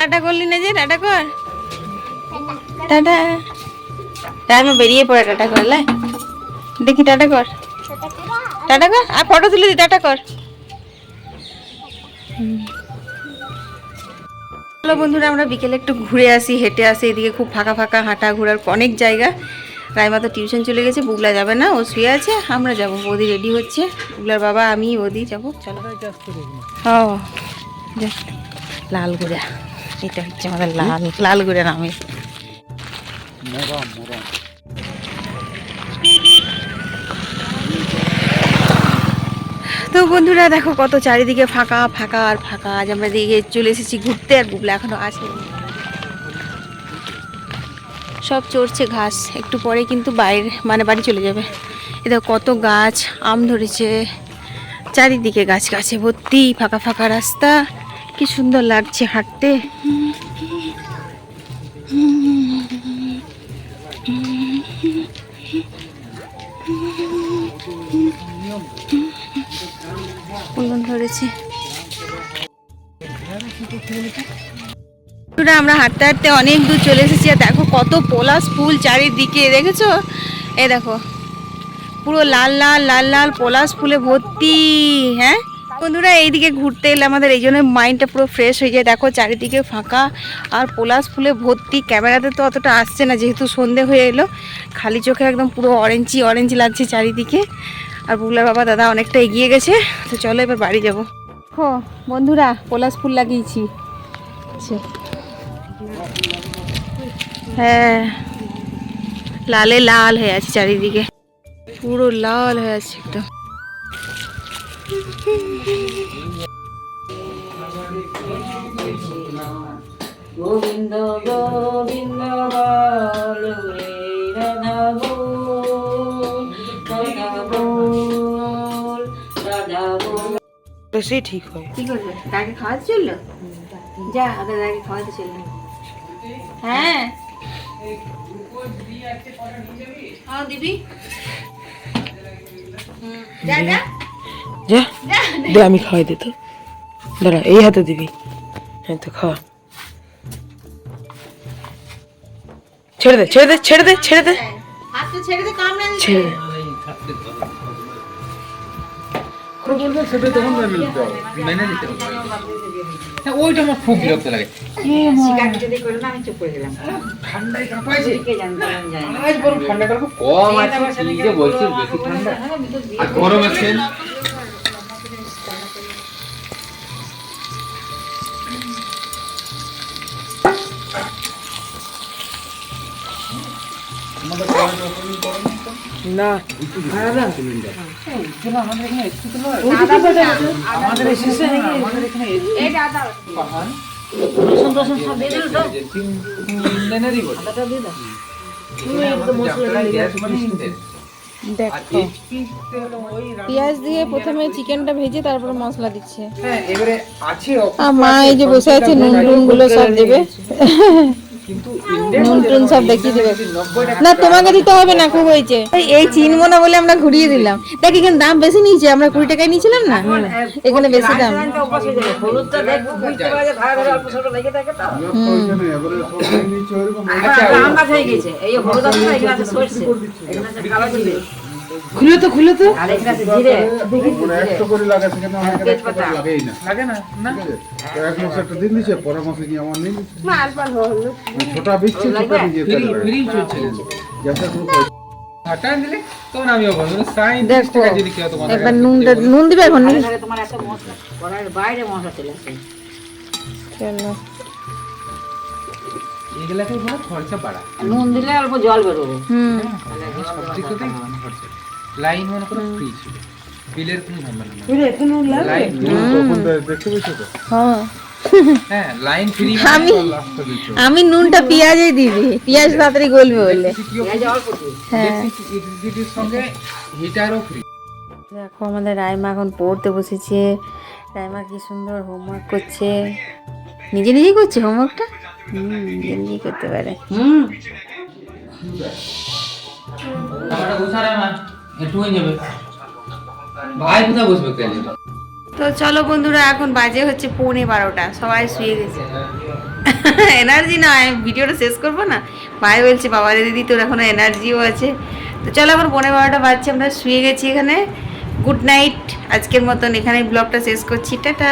Tata করলি না যে, টাটা কর, টাটা। রাইমা বেরিয়ে পড়ে টাটা করলে, দেখি টাটা কর, টাটা কর, আর ফটো তুলে দি, টাটা কর। চলো বন্ধুরা, আমরা বিকেলে একটু ঘুরে আসি, হেঁটে আসি। এদিকে খুব ফাঁকা ফাঁকা, হাঁটা ঘোরার অনেক জায়গা। রাইমা তো টিউশন চলে গেছে, বুগলা যাবে না, ও শুয়ে আছে, আমরা যাবো। বৌদি রেডি হচ্ছে, বুগলার বাবা, আমি, বৌদি যাবো। চলো। ও লালগুড়া, এটা হচ্ছে আমাদের লালগুড়া নামে। তো বন্ধুরা দেখো কত চারিদিকে ফাঁকা ফাঁকা আর ফাঁকা। আজ আমরা দিকে চলে এসেছি ঘুরতে, আর বুগলা এখনো আসেনি। সব চড়ছে ঘাস, একটু পরে কিন্তু বাইরে মানে বাড়ি চলে যাবে। এ দেখো কত গাছ, আম ধরেছে, চারিদিকে গাছ গাছে ভর্তি, ফাঁকা ফাঁকা রাস্তা, কি সুন্দর লাগছে হাঁটতে। ফুলন ধরেছে। আমরা হাঁটতে হাঁটতে অনেক দূর চলে এসেছি, আর দেখো কত পলাশ ফুল চারিদিকে, দেখেছো? এই দেখো পুরো লাল লাল লাল লাল পলাশ ফুলে ভর্তি। হ্যাঁ বন্ধুরা, এইদিকে ঘুরতে এলে আমাদের এই জন্য মাইন্ডটা পুরো ফ্রেশ হয়ে যায়। দেখো চারিদিকে ফাঁকা আর পলাশ ফুলে ভর্তি। ক্যামেরাতে তো অতটা আসছে না, যেহেতু সন্ধে হয়ে এলো। খালি চোখে একদম পুরো অরেঞ্জি অরেঞ্জ লাগছে চারিদিকে। আর বুগলার বাবা দাদা অনেকটা এগিয়ে গেছে। তো চলো এবার বাড়ি যাবো। দেখো বন্ধুরা, পলাশ ফুল লাগিয়েছি। হ্যাঁ, লালে লাল হয়ে আছে চারিদিকে, পুরো লাল হয়ে আছে একদম। গোবিন্দ গোবিন্দ বল রে রাধা বল, রাধা বল, রাধা বল। তো সে ঠিক হয়। কি করবে? তাকে খাওয়াতে চললো? যা আগে তাকে খাওয়াতে চললো। হ্যাঁ দিবি, যা যা যা, দে আমি খাওয়াই দে। তো দাঁড়া, এই হাতে দিবি। হ্যাঁ তো খাওয়া। ছেড়ে দে ছেড়ে দে ছেড়ে দে ছেড়ে দে, হাতটা ছেড়ে দে, কামড়া দিবি, ছেড়ে দে। সেটা তখন মেনে নিতে হবে। ওইটা আমার খুব বিরক্ত লাগে। ঠান্ডায় কাঁপাইছে, আজ বরং ঠান্ডাটা খুব কম আছে। কি যে বলছিস, বেশি ঠান্ডা আর গরম আছে। না আমাদের পেঁয়াজ দিয়ে প্রথমে চিকেনটা ভেজে তারপরে মশলা দিচ্ছে। মা এই যে বসে আছে, নুন টুন গুলো সব দেবে, নুন টুন সব দেখিয়ে দেবে। না তোমাকে দিতে হবে না, খুব হয়েছে। এই চিনবো না বলে আমরা ঘুরিয়ে দিলাম। দেখ এখানে দাম বেশি নিয়েছে, আমরা 20 টাকায় নিয়েছিলাম না, এখানে বেশি দাম। খুলে তো খুলে তো একবার নুন দিবে এখন। বাইরে মশলা চলে আসে, খরচা বাড়া। নুন দিলে অল্প জল বেরোবে। লাইন মনে করো ফ্রি ছিল, বিলের কোনো ঝামেলা নেই। আমি নুনটা পেঁয়াজে দিবি, পেঁয়াজ তাড়াতাড়ি গলবে বলে। দেখো আমাদের রাইমা এখন পড়তে বসেছে। রাইমা কি সুন্দর হোমওয়ার্ক করছে, নিজে নিজেই করছে হোমওয়ার্কটা। নিজে নিজেই করতে পারে। ভাই কোথায় বসবে? তো চলো বন্ধুরা, এখন বাজে হচ্ছে 11:45, সবাই শুয়ে গেছে। এনার্জি না, আমি ভিডিওটা শেষ করবো না। ভাই বলছে বাবা দিদি তোর এখনো এনার্জিও আছে। তো চলো, এখন 11:15 বাজছে, আমরা শুয়ে গেছি এখানে। গুড নাইট, আজকের মতন এখানে ব্লগটা শেষ করছি, টাটা।